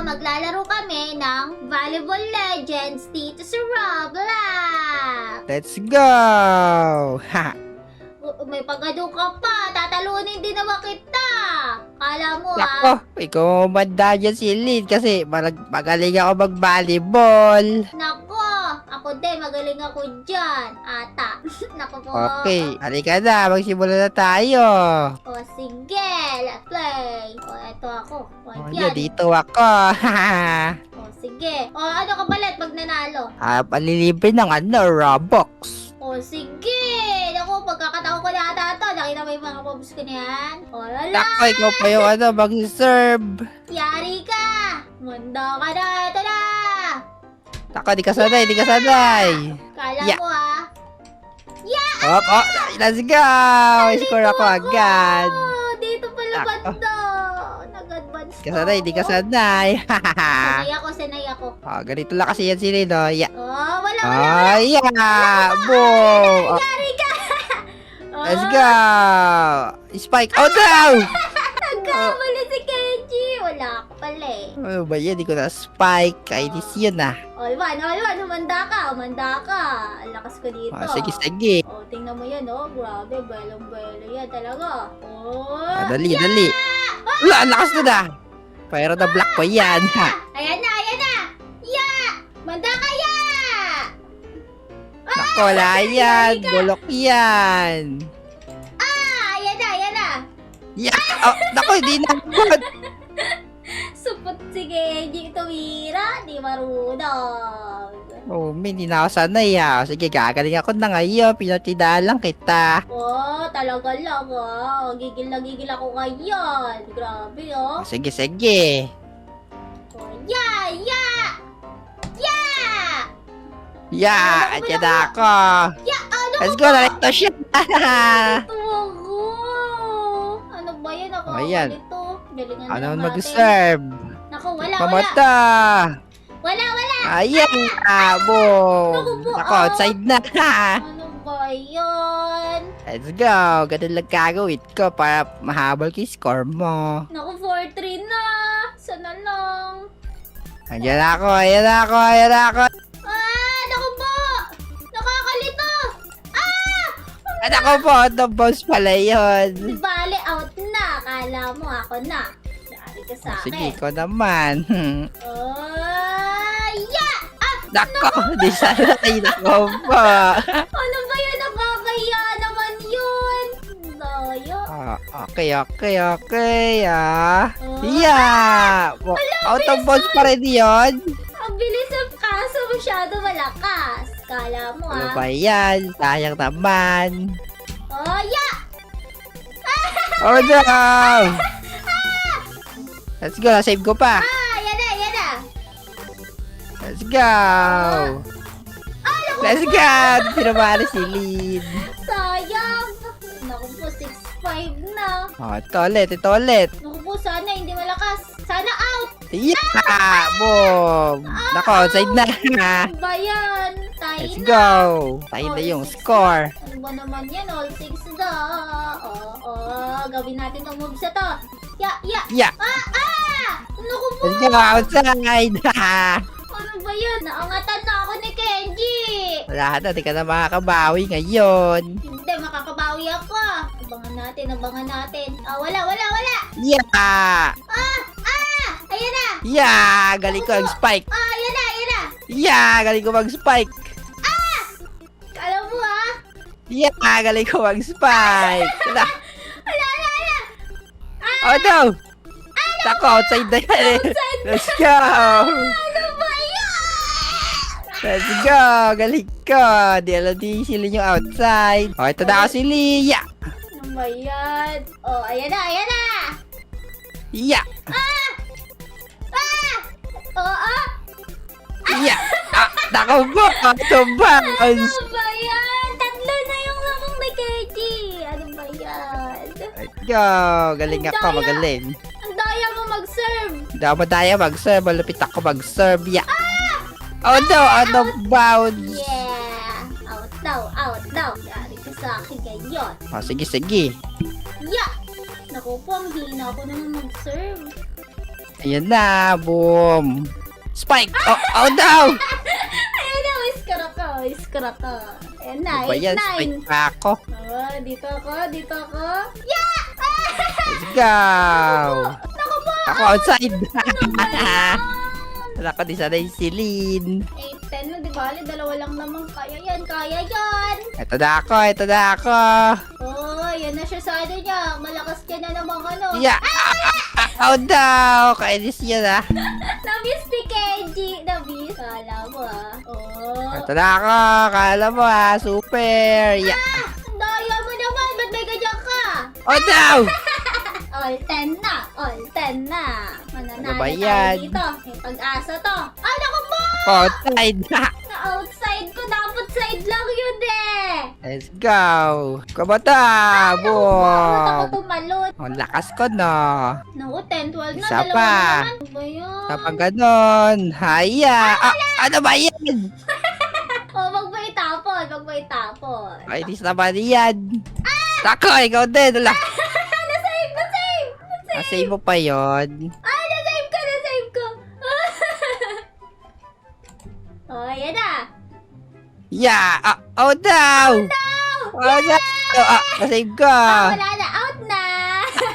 maglalaro kami ng Volleyball Legends dito sa Roblox. Let's go! Ha! May pagado ka pa, tatalunin din naman kita. Kala mo Nako, ikaw manda dyan si Lynn kasi magaling ako mag-volleyball. Nako, ako din, magaling ako dyan. Ata. Nako po. Okay, halika na, magsimula na tayo. O sige, let's play. O eto ako. O Oh, yan. dito ako. O sige. O ano ka palit pag nanalo? Palilibre ng Robux. O sige. Naku, pagkakataon ko na ata ito. Nakita mo yung mga mobs ko na yan? O lala. Nako, ikaw pa yung mag-serve. Yari ka. Munda ka na. Ito na. Nako, di ka sanay, di ka sanay. Kala Yeah. mo Oh, let's go! Score ako agad. Oh, dito pala Nako. banda. Nag-advance Di ka sanay, di ka sanay. Sanay ako. Oh, ganito lang kasi yan si Lynn, oh. Yeah. Oh, wala. Oh, yeah! Boom! Oh, Yari ka. let's go! Spike! Oh, no! Nagkamali si Kenji. Wala ka pala eh. Ano ba yan? Di ko na spike. Kainis yun, ah. All one. Humanda ka. Ang lakas ko dito. Oh, sige. Oh, tingnan mo yan, oh. Grabe, belong-belo yan talaga. Oh. Dali. Wala, ang lakas na na. Pero na-block ko yan, ha. Ayan na. Ya! Manda ka, ya! Nako, wala yan. Bulok yan. Ayan na. Yeah! Oh, nako, hindi na. Supot si Kenji tumira. Di marunong. Oh, hindi na ako sanay, ha. Sige, gagaling ako na ngayon. Pinatidaan lang kita. Oh, talaga lang, ah. Gigil na gigil ako ngayon. Grabe, oh. Oh, sige. Oh, ya! Yeah! At yan na ako. Ano Let's go, narito siya. ito ako? Ano ba yan? Ako Oh, ayan. dito. Galingan na Ano lang natin. mag-serve? Naku, wala. Mamata. Wala. Ayan. Boom. Naku po, Ako, outside na. Ano ba yan? Let's go. Ganun lang gagawin ko para mahabol ko yung score mo. Naku, 4-3 na. Sana lang. Ayan ako. Naku po. Nakakalito. At ako po, the boss pala yun. Di bale, out na. Kala mo ako na. Yari ka sa Sige, akin. ikaw naman. Ya! Nako, di sana kayo nako po. Ano ba yan? Nakakaya naman yun. Daya. Okay, ah. Yeah! Out of bounds pa rin yun. Ang bilis ng kaso masyado malakas. Kala mo Ano ba yan? Sayang naman. Oh, ya! Oh no! Let's go, save ko pa. Yan na. Let's go! Let's go! Pinamali si Lynn. Sayang. Naku po, 6-5 na. Oh, ito ulit. Naku po, sana hindi malakas. Sana out. Yeah! Boom! Nako, outside na. Ano ba yan? Tayo Let's na. go! Tayo na yung score. Ano ba naman yan? All 6 na. Gawin natin tong moves na to. Ya! Yeah! Naku po. Let's go, outside! Ano ba yan? Naangatan na ako ni Kenji. Wala na, di ka na makakabawi ngayon. Hindi, makakabawi ako. Abangan natin. Wala. Yeah! Ayan na. Yeah! Galing ko ang spike. Ayan na. Yeah! Galing ko mag-spike. Alam mo Yeah! Galing ko mag-spike. Wala. Oh no! Tako, outside na yan. Let's go! Ano ba yan? Let's go! Galing ko! Di alam di sila yung outside. Oh, ito na ako si Lia. Ano ba yan? Ayan na. Yeah! Oo. Yeah! Nako po! Ito ba? Ano ba yan? Tatlo na yung lamang ni Kenji. Ano ba yan? Let's go! Galing ako, magaling. Ang daya mo mag-serve. Hindi ako madaya mag-serve. Malapit ako mag-serve. Yeah! Oh no! Out of bounds! Yeah. Out daw. Yari ka sa akin ngayon. Oh, sige. Yeah. Naku po, ang hina ako naman mag-serve. Ayan na, boom. Spike! Oh no! Ayun na, whisker ako. Ayan na, Ano ba yan? 8-9. Spike pa ako. Oh, dito ako. Yeah! Let's go! Naku po! Ako outside. Wala ko di sana yung silin. 8-10 na, di ba? Dalawa lang naman. Kaya yan. Ito na ako. Oh, yan na siya sa ano niya. Malakas ka na namang ano. Yeah! Oh no! Kainis yan ah. Nabis ni Kenji. Nabis. Kala mo Oh. Ito na ako. Kala mo ah. Super. Yeah. Ang daya mo naman. Ba't may ganyan ka? Oh no! All 10 na. Mananalo Ano ba tayo yan? dito. May pag-asa to. Ah, naku po! Outside. Na-outside ko. Dapat side lang yun eh. Let's go. Kabata. Bakit ako Boom. tumalon? Ang lakas ko no. Naku, 10-12 na. Isa Dalawa pa. na naman. Ano ba yun? Kapag ganon. Haya. Ano ba yan? Oh, wag mo itapon. Kainis naman yan. Tako, ikaw din. Wala. Nasave! Save mo pa yun. Nasave ko! Oh, yan na. Yeah. Oh no. Oh no. Nasave ko. Wala na. Out na.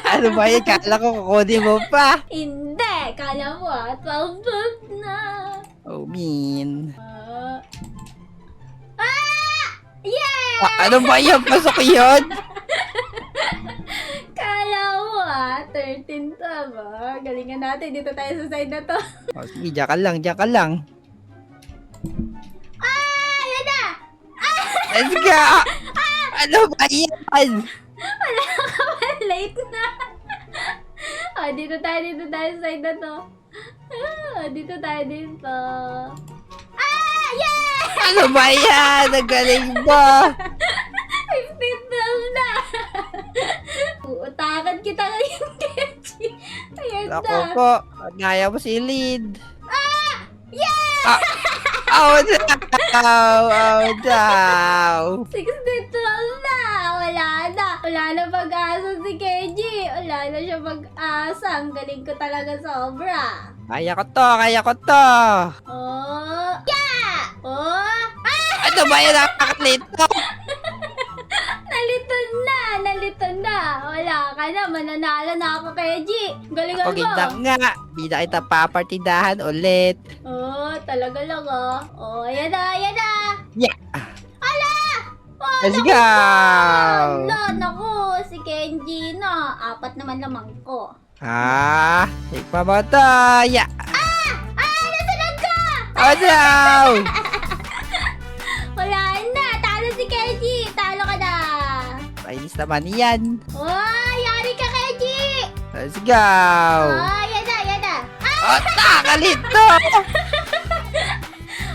Ano ba yan? Kala ko kukunin mo pa. Hindi. Kala mo 12 na. Oh, mean. Yeah! Ano ba yan? Pasok yun? Kala mo 13 to ba? Galingan natin. Dito tayo sa side na to. Oh, sige, diyan ka lang. Yan na! Let's go. Ano ba yan? Wala ka man. Late na. Dito tayo sa side na to. Dito tayo. Yeah! Ano ba yan? Ang galing mo. 15 na. Uutakan kita ngayon, Kenji. Ayan Ako na. po. Naya mo si Lid. Yeah! Oh no. Oh no. 16-12 na. Wala na pag-asa si Kenji. Wala na siya pag-asa. Ang galing ko talaga sobra. Kaya ko to. Oh. Yeah! Oh. Ano ba yan? Nakakalito. Nalito na. Wala ka na. Mananalo na ako, Kenji. Galingan Okay mo. lang nga. Di na kita papartidahan ulit. Oh, talaga lang Oh, ayan na. Yeah. Oh, Let's naku go. po. Naku, si Kenji na. 4 naman lamang ko. Take pa mo to. Yeah. Nasunod ka! Oh no. Wala na. Talo si Kenji. Talo ka na. Kainis naman yan. Oh, yari ka, Kenji. Let's go. Oh, yan na. Oh, nakakalito.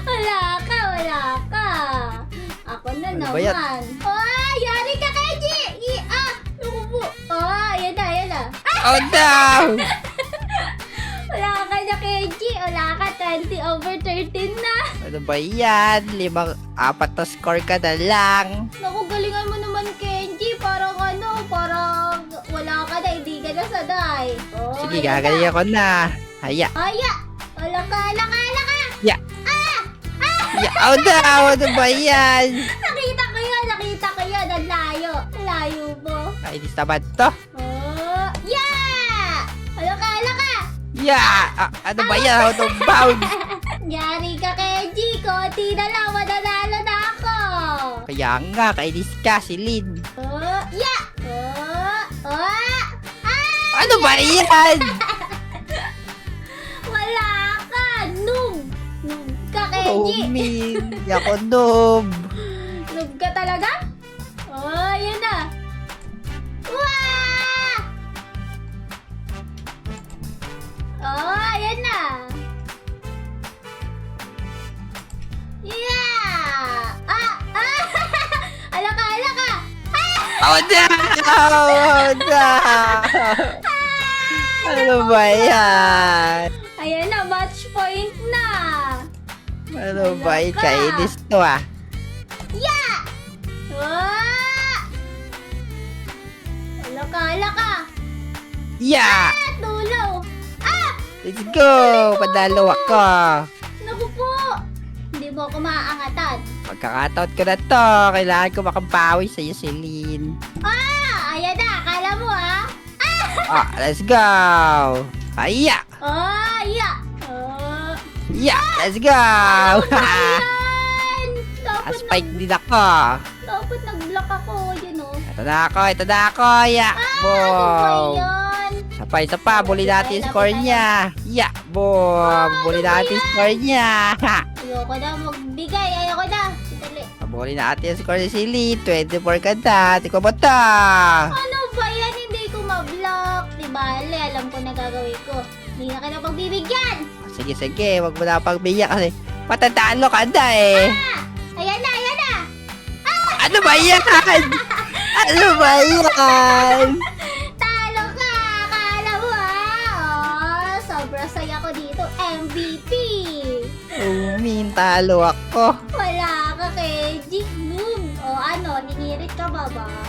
Wala ka. Ako na Ano ba yan? naman. Oh, yari ka, Kenji. Naku po. Oh, yan na. Oh no. Wala ka na, Kenji. Wala ka. 20/13 na. Ano ba yan? 4 na score ka na lang. Naku, galingan mo naman, Kenji. Parang wala ka na. Hindi ka na sanay. Oh, Sige, ayan na. gagaling ako na. Haya. Wala ka. Yeah. Oh no. Ano ba yan? Nakita ko yun. Ang layo. Layo mo. Kainis naman to. Oh, yeah! Wala ka. Yeah. Ano ba yan? Out of bounds. Yari ka, Kenji. Konti na lang. Mananalo na ako. Kaya nga, kainis ka si Lin. Oh, yeah! Ano ba yan? Wala ka. Noob ka, Oh, Kenji. mean. Di ako noob. Noob ka talaga? Oh, yun na. Wah! Oh, yan na. Yeah! Ala ka. Oh no! Oh no! Ano ba yan? Ayan na, match point na. Ano ba yan? Kainis to ah. Wah! Ala ka. Yeah! Tulo. Let's go! Panalo ako. Naku po! Hindi mo ako maaangatan. Pagkakataon ko na to. Kailangan ko makabawi sa'yo, Celine. Ayan na, akala mo Let's go! Aya! Yeah! Yeah! Let's go! Ayan! Spike din ako. Dapat nag-block ako, yun o. Ito na ako. Yeah! Ano ba Boom! yun? Isa pa. Buli natin yung score niya. Yeah! Boom! Buli natin yung score niya. Ayoko na magbigay, ayoko na. Dali. Buli natin yung score ni Celine. 24 ka na. Tiko mo to. Ano ba yan? Hindi ko ma-block. Di bale, alam ko na gagawin ko. Hindi na kita pagbibigyan. Sige. Huwag mo na pagbiyak kasi matatalo ka na eh. Ayan na, ayan na. Ano ba yan? Ano ba yan? Talo ka! Akala mo sobrang saya ko dito. MVP! Talo ako. Wala ka, Kenji. Noob. O ano, ningirit ka ba ba?